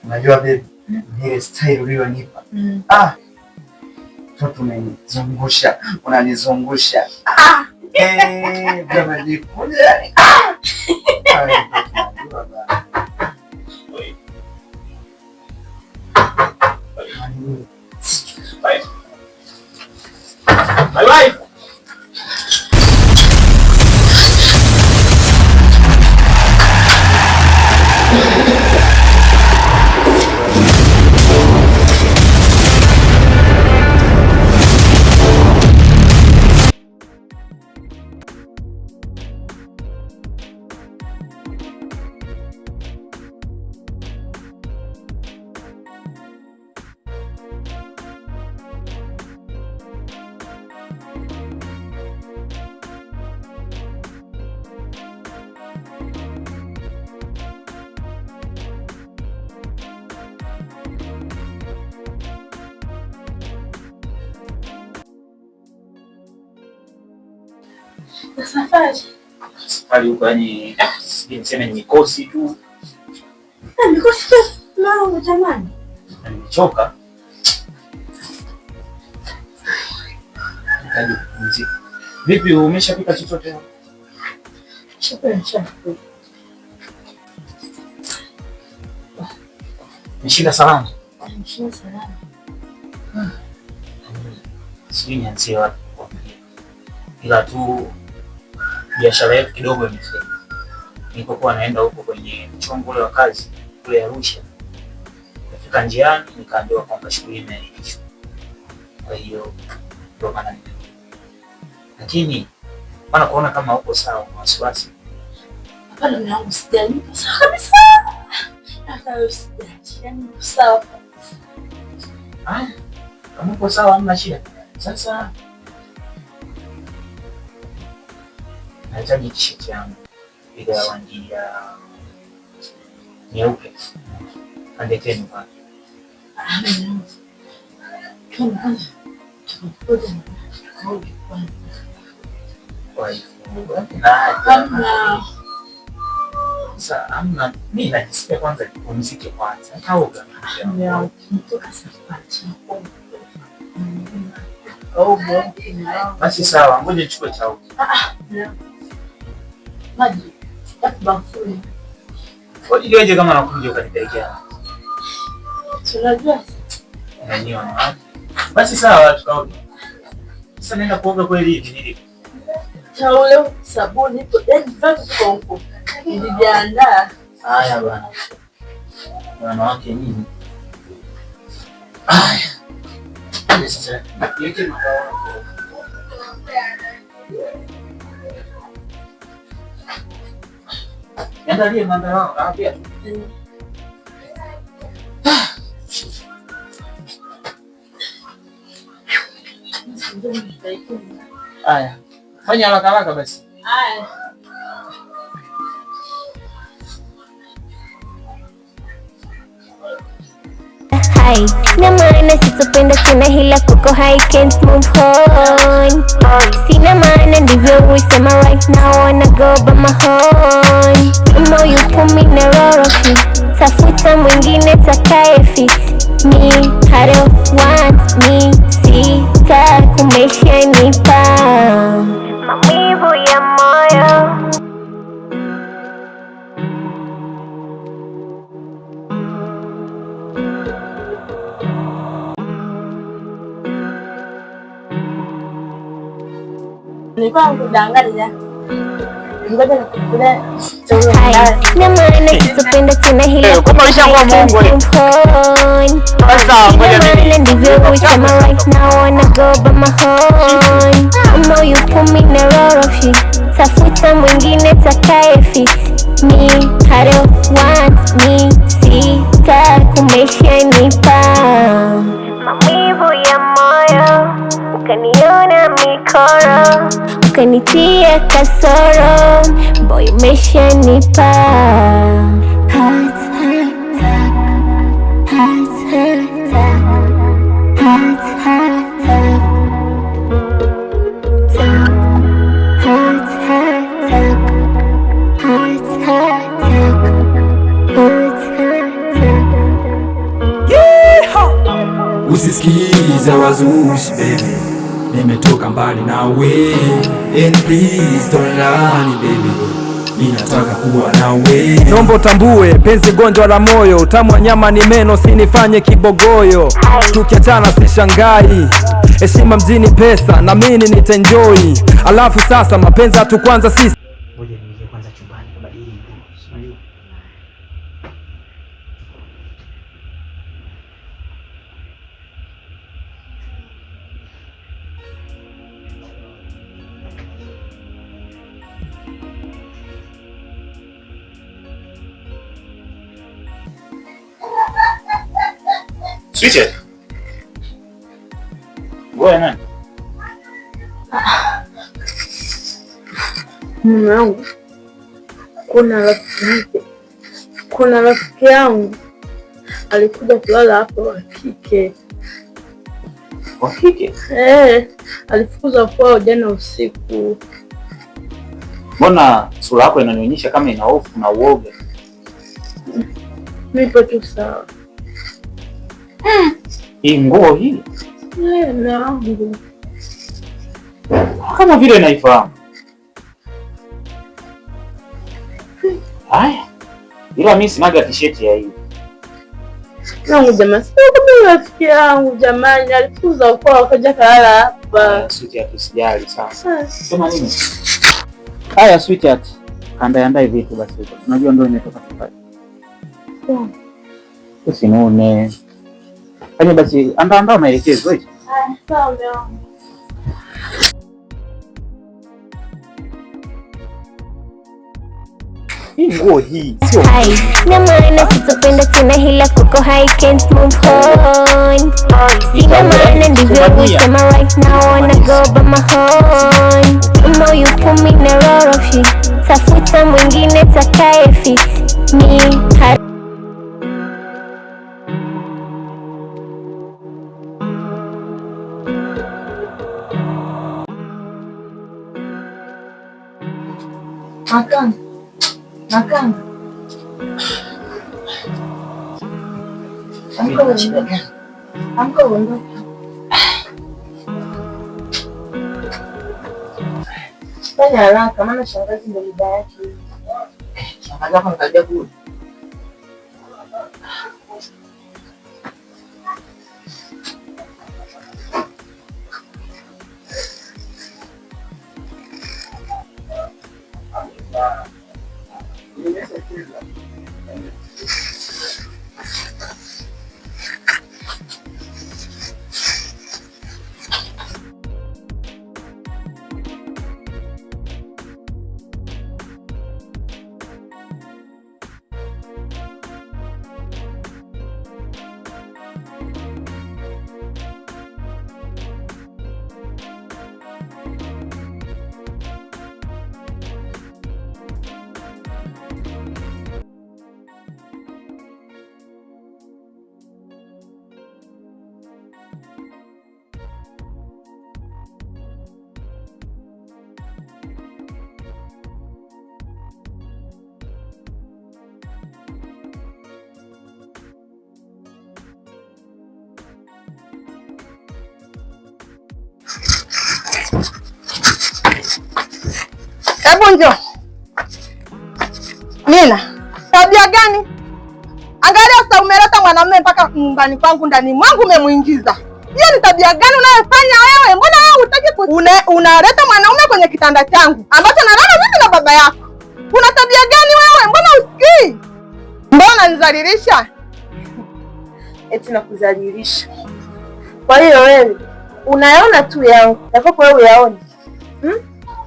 Unajua baby, ile style uliyonipa. Toto unanizungusha, unanizungusha. Bwana jikuja yani. My wife. Safari huko yani niseme ni mikosi tu. Mikosi tu. Mama jamani. Nimechoka. Vipi umeshapika chochote? Shapika. Nishinda salama. Nishinda salama. Sijui nianzie wapi. Ila tu biashara yetu kidogo imefeli. Nilipokuwa naenda huko kwenye mchongo ule wa kazi kule Arusha, nafika njiani nikaambiwa kwamba shughuli imeahirishwa. Kwa hiyo ndio maana nimerudi. Lakini bana, kuona kama uko sawa na wasiwasi. Hapana, mimi sijali. Sawa kabisa. Hata usijali. Sawa. Kama uko sawa hamna shida. Sasa nahitaji t-shirt yangu ile ya rangi ya nyeupe. Andekeni pale. Sasa amna, mimi najisikia kwanza nipumzike kwanza. Kaoga. Basi sawa, ngoja nichukue chao. Maji. Bafuni. Waje kama nakuja ukanipelekea. Tunajua. Unaniona. Basi sawa, tukaoge. Sasa naenda kuoga kweli hivi nili. Taulo, sabuni, vitu kwa huko. Nilijiandaa. Haya bwana. Wanawake nini? Haya. Sasa yeke makao. Niandalie mandao pia. Haya. Fanya haraka basi. Haya. Hai, na maana sitopenda tena hila kuko I can't move on. Sina maana ndivyo usema right now wanna go by my horn. You know you put me in a row of you. Tafuta mwingine takaye fit me. I don't want me. Sita kumeshanipa maumivu ya moyo. Nilikuwa nakudanganya. Ngoja nikukule. Na maana sitopenda tena hila kama ulishakuwa Mungu wewe. Sasa ngoja mimi ndivyo usema right now wanna go by my horn. I know you put me in a row of you. Tafuta mwingine takaye fit me. I don't want me. Sita kumeshanipa maumivu ya moyo. Ukaniona mikoro, ukanitia kasoro, boy umeshanipa heart attack, heart attack, heart attack, heart attack, heart attack, heart attack. usisikize wazushi baby, nimetoka mbali nawe, and please don't lie baby, ninataka kuwa nawe. Nombo tambue penzi gonjwa la moyo, utamu wa nyama ni meno, sinifanye kibogoyo. Tukiachana sishangai, heshima mjini pesa, na mimi nitaenjoy. Alafu sasa mapenzi hatu kwanza sisi. Ngoja niingie kwanza chumbani kubadili nguo. Sweetheart. Ngoja nani? Mume wangu, kuna rafiki yangu alikuja kulala hapo, wa kike. Wa kike? Alifukuzwa kwao jana usiku. Mbona sura yako inanionyesha kama ina hofu na uoga? Nipo tu sawa. Hii nguo hii? Nangu. Kama vile naifahamu. Haya. Ila mimi sinaga t-shirt ya hii. Nangu jamaa, sio kama rafiki yangu jamani, alifuza kwao akaja kalala hapa. Sweetheart, usijali sasa. Sema nini? Haya sweetheart, andae vitu basi. Unajua ndio nimetoka safari. Usinune. Fanya basi, andaa maelekezo eti. Sawa. Hii nguo hii sio. Hai, na maana sitopenda tena hila kuko I can't move on. Sina maana ndivyo kusema right now wanna go by my horn. Moyo kumi na rorofi, tafuta mwingine takaye fit me. Makanga. Amka uondoke. Fanya haraka maana shangazi ndio muda yake. Shangazi hapa nikaja kule. Hebu njoo. Nina, tabia gani? Angalia sasa umeleta mwanamume mpaka nyumbani kwangu, ndani mwangu umemuingiza. Hiyo ni tabia gani unayofanya wewe? Mbona wewe hutaki unaleta mwanaume kwenye kitanda changu ambacho nalala mimi na baba yako? Kuna tabia gani wewe? Mbona usikii? Mbona unanizalilisha? Eti nakuzalilisha. Kwa hiyo wewe unayaona tu yangu, yako wewe uyaone.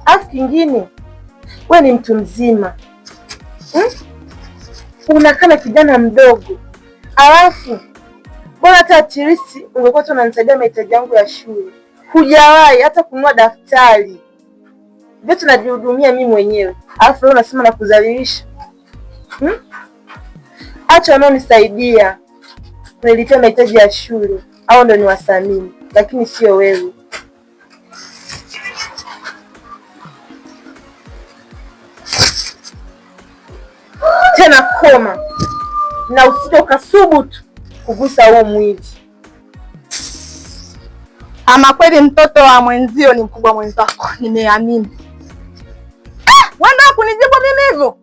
Afu kingine, wewe ni mtu mzima. Unakana kijana mdogo. Alafu bora hata atirisi ungekuwa tu unanisaidia mahitaji yangu ya shule. Hujawahi hata kununua daftari. Vyote najihudumia mimi mwenyewe. Alafu leo unasema nakudhalilisha. Acha wanaonisaidia kunilipia mahitaji ya shule. Hao ndio niwasamini, lakini sio wewe. Tena koma na usije ukasubutu kugusa huo mwili. Ama kweli mtoto wa mwenzio ni mkubwa mwenzako. Nimeamini. Wewe ndio kunijibu mimi hivyo?